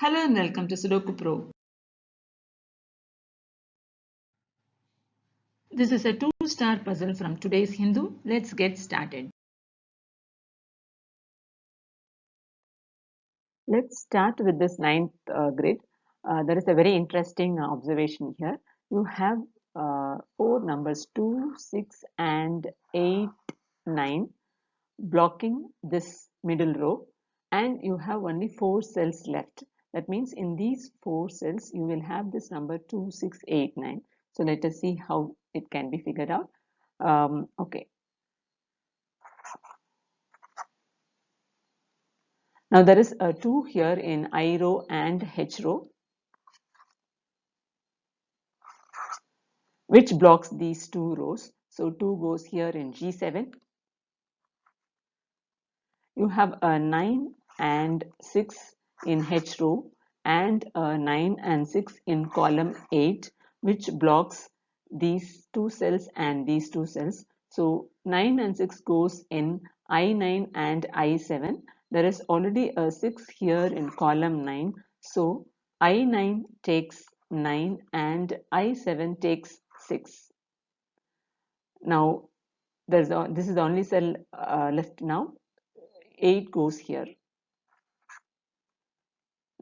Hello and welcome to Sudoku Pro. This is a two-star puzzle from today's Hindu. Let's get started. Let's start with this ninth grid. There is a very interesting observation here. You have four numbers 2, 6 and 8, 9 blocking this middle row, and you have only 4 cells left. That means in these 4 cells you will have this number 2, 6, 8, 9. So let us see how it can be figured out. Okay. Now there is a 2 here in I row and H row, which blocks these two rows. So 2 goes here in G7. You have a 9 and 6 in H row and a 9 and 6 in column 8, which blocks these two cells and these two cells. So 9 and 6 goes in I9 and I7. There is already a 6 here in column 9. So I9 takes 9 and I7 takes 6. Now this is the only cell left now. 8 goes here.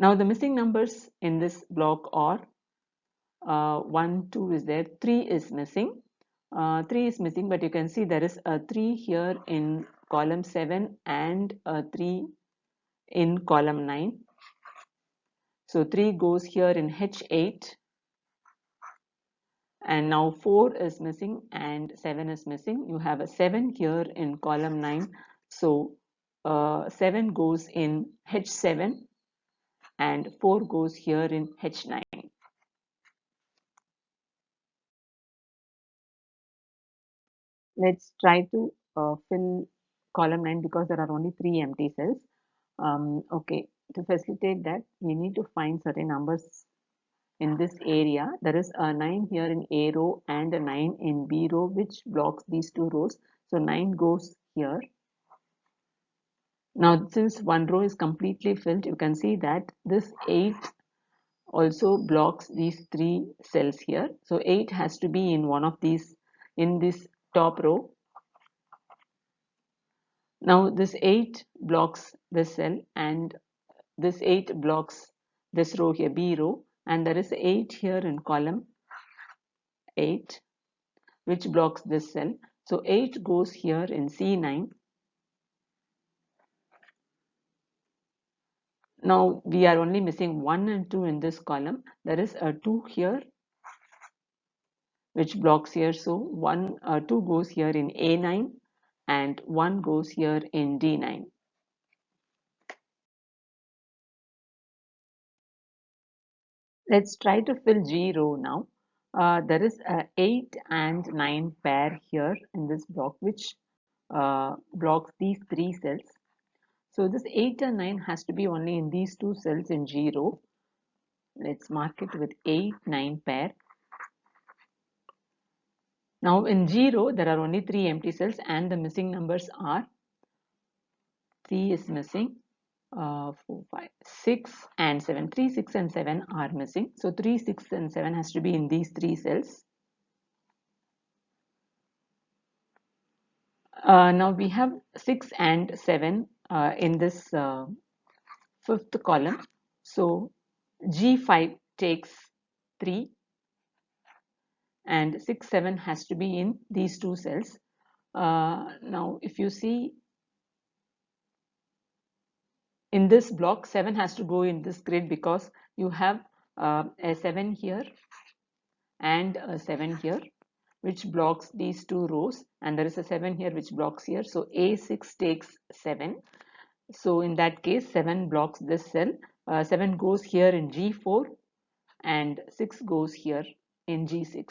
Now the missing numbers in this block are 1, 2 is there, 3 is missing. 3 is missing, but you can see there is a 3 here in column 7 and a 3 in column 9. So 3 goes here in H8, and now 4 is missing and 7 is missing. You have a 7 here in column 9. So 7 goes in H7 and 4 goes here in H9. Let's try to fill column 9 because there are only 3 empty cells. Okay, to facilitate that, we need to find certain numbers in this area. There is a 9 here in A row and a 9 in B row, which blocks these two rows. So 9 goes here. Now, since one row is completely filled, you can see that this 8 also blocks these 3 cells here. So 8 has to be in one of these, in this top row. Now this 8 blocks this cell, and this 8 blocks this row here, B row, and there is 8 here in column 8, which blocks this cell. So 8 goes here in C9. Now we are only missing 1 and 2 in this column. There is a 2 here which blocks here. So 2 goes here in A9 and 1 goes here in D9. Let's try to fill G row now. There is a 8 and 9 pair here in this block, which blocks these 3 cells. So this 8 and 9 has to be only in these 2 cells in G row. Let's mark it with 8, 9 pair. Now in G row, there are only 3 empty cells and the missing numbers are 3 is missing, 4, 5, 6 and 7. 3, 6 and 7 are missing. So 3, 6 and 7 has to be in these 3 cells. Now we have 6 and 7 in this fifth column. So G5 takes 3 and 6, 7 has to be in these 2 cells. Now if you see in this block, 7 has to go in this grid because you have a 7 here and a 7 here, which blocks these 2 rows, and there is a 7 here which blocks here. So A6 takes 7. So in that case, 7 blocks this cell. 7 goes here in G4 and 6 goes here in G6.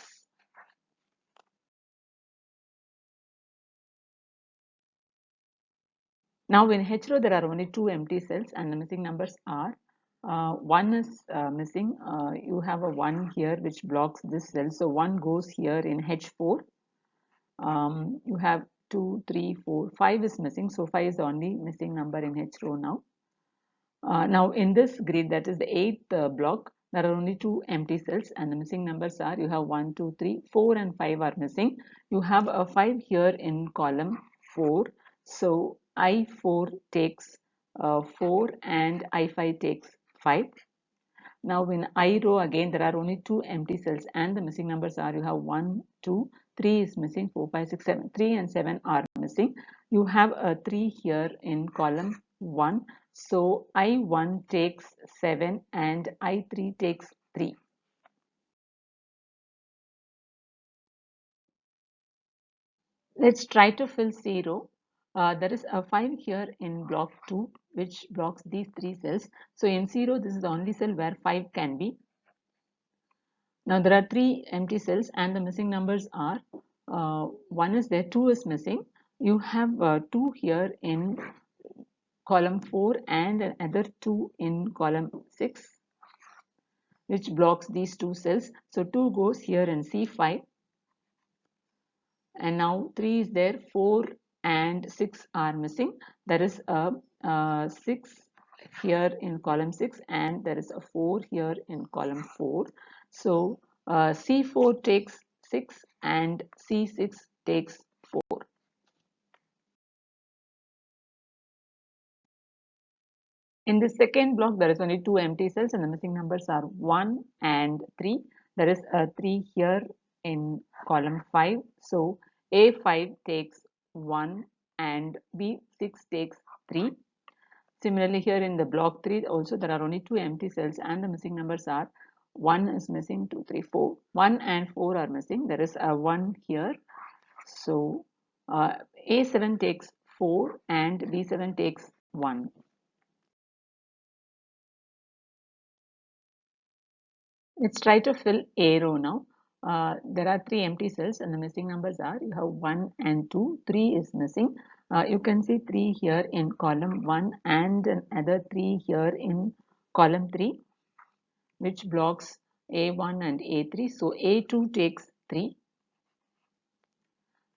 Now in H row, there are only 2 empty cells and the missing numbers are 1 is missing. You have a 1 here which blocks this cell. So 1 goes here in H4. You have 2, 3, 4, 5 is missing. So 5 is the only missing number in H row now. Now in this grid, that is the eighth block, there are only two empty cells and the missing numbers are, you have 1, 2, 3, 4 and 5 are missing. You have a 5 here in column 4. So I4 takes 4 and I5 takes 5. Now in I row again there are only two empty cells and the missing numbers are, you have 1, 2, 3 is missing, 4, 5, 6, 7. 3 and 7 are missing. You have a 3 here in column 1. So I1 takes 7 and I3 takes 3. Let's try to fill 0. There is a 5 here in block 2 which blocks these three cells. So in 0 this is the only cell where 5 can be. Now there are three empty cells and the missing numbers are, one is there, 2 is missing. You have 2 here in column 4 and another 2 in column 6 which blocks these two cells. So 2 goes here in C5 and now 3 is there, 4 and 6 are missing. There is a 6 here in column 6 and there is a 4 here in column 4. So C4 takes 6 and C6 takes 4. In the second block, there is only two empty cells and the missing numbers are 1 and 3. There is a 3 here in column 5. So A5 takes 1 and B6 takes 3. Similarly, here in the block 3 also there are only two empty cells and the missing numbers are 1 is missing, 2, 3, 4. 1 and 4 are missing. There is a 1 here. So A7 takes 4 and B7 takes 1. Let's try to fill A row now. There are three empty cells and the missing numbers are, you have 1 and 2, 3 is missing. You can see 3 here in column 1 and another 3 here in column 3 which blocks A1 and A3. So A2 takes 3.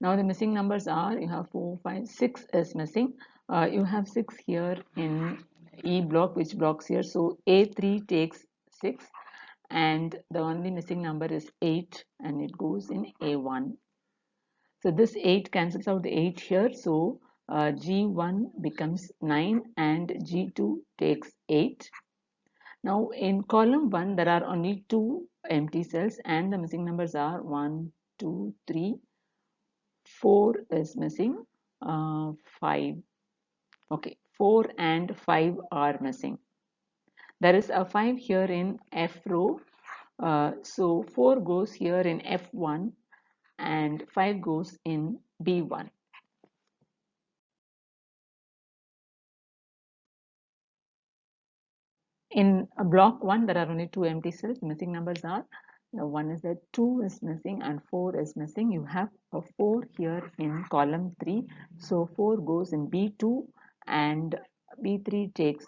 Now the missing numbers are, you have 4, 5, 6 is missing. You have 6 here in E block which blocks here. So A3 takes 6 and the only missing number is 8 and it goes in A1. So this 8 cancels out the 8 here. So G1 becomes 9 and G2 takes 8. Now in column 1 there are only two empty cells and the missing numbers are 1, 2, 3, 4 is missing, 5. Okay, 4 and 5 are missing. There is a 5 here in F row. So 4 goes here in F1 and 5 goes in B1. In block 1, there are only two empty cells. The missing numbers are, one is that 2 is missing and 4 is missing. You have a 4 here in column 3. So 4 goes in B2 and B3 takes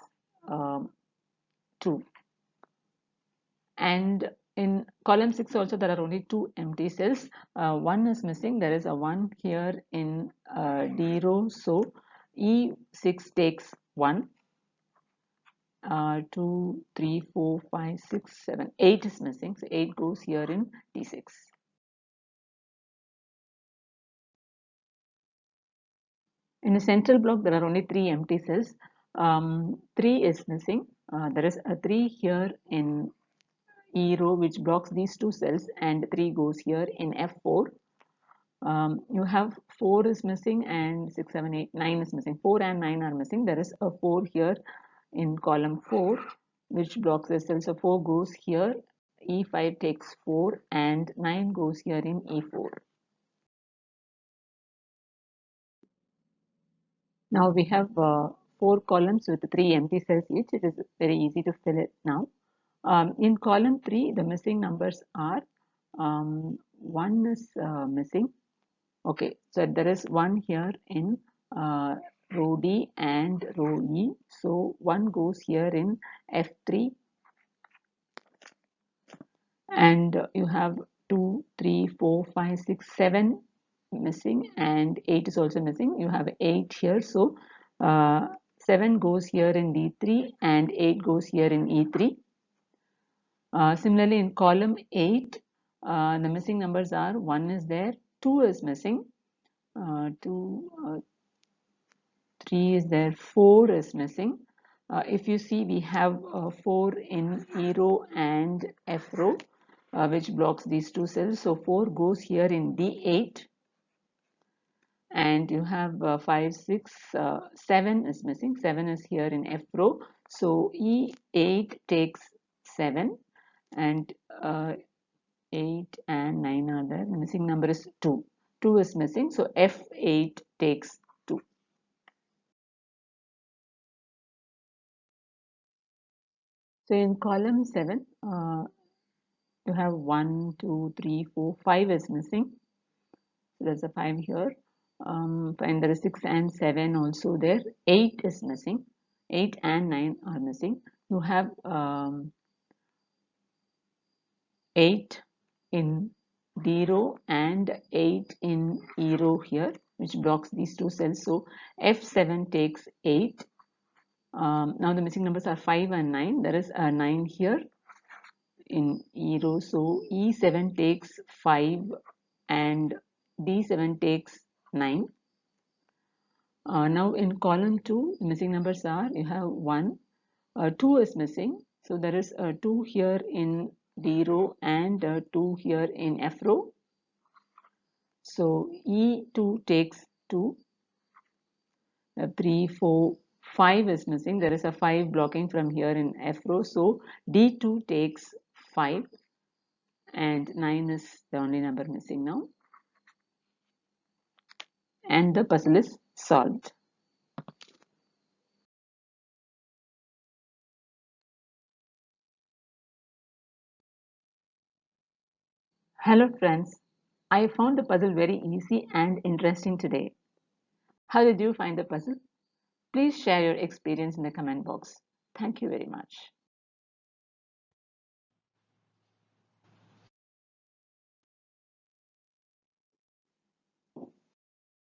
2. And in column 6 also there are only two empty cells. One is missing. There is a 1 here in D row. So E6 takes 1. 2, 3, 4, 5, 6, 7, 8 is missing. So 8 goes here in D6. In the central block, there are only three empty cells. 3 is missing. There is a 3 here in E row which blocks these two cells and 3 goes here in F4. You have 4 is missing and 6, 7, 8, 9 is missing. 4 and 9 are missing. There is a 4 here in column 4 which blocks the cell. So 4 goes here, E5 takes 4 and 9 goes here in E4. Now we have 4 columns with 3 empty cells each. It is very easy to fill it now. In column 3, the missing numbers are, 1 is missing. Okay, so there is 1 here in row D and row E. So 1 goes here in F3 and you have 2, 3, 4, 5, 6, 7 missing and 8 is also missing. You have 8 here. So 7 goes here in D3 and 8 goes here in E3. Similarly, in column 8, the missing numbers are 1 is there, 2 is missing, 3 is there, 4 is missing. If you see, we have 4 in E row and F row, which blocks these two cells. So 4 goes here in D8, and you have 5, 6, 7 is missing. 7 is here in F row. So E8 takes 7, and 8 and 9 are there. The missing number is 2. 2 is missing. So F8 takes 2. So in column 7, you have 1, 2, 3, 4, 5 is missing. So there's a 5 here. And there is 6 and 7 also there. 8 is missing. 8 and 9 are missing. You have 8 in D row and 8 in E row here, which blocks these two cells. So F7 takes 8. Now the missing numbers are 5 and 9. There is a 9 here in E row. So E7 takes 5 and D7 takes 9. Now in column 2, the missing numbers are, you have 1, 2 is missing. So there is a 2 here in D row and 2 here in F row. So E2 takes 2, 3, 4, 5 is missing. There is a 5 blocking from here in F row. So D2 takes 5, and 9 is the only number missing now. And the puzzle is solved. Hello friends, I found the puzzle very easy and interesting today. How did you find the puzzle? Please share your experience in the comment box. Thank you very much.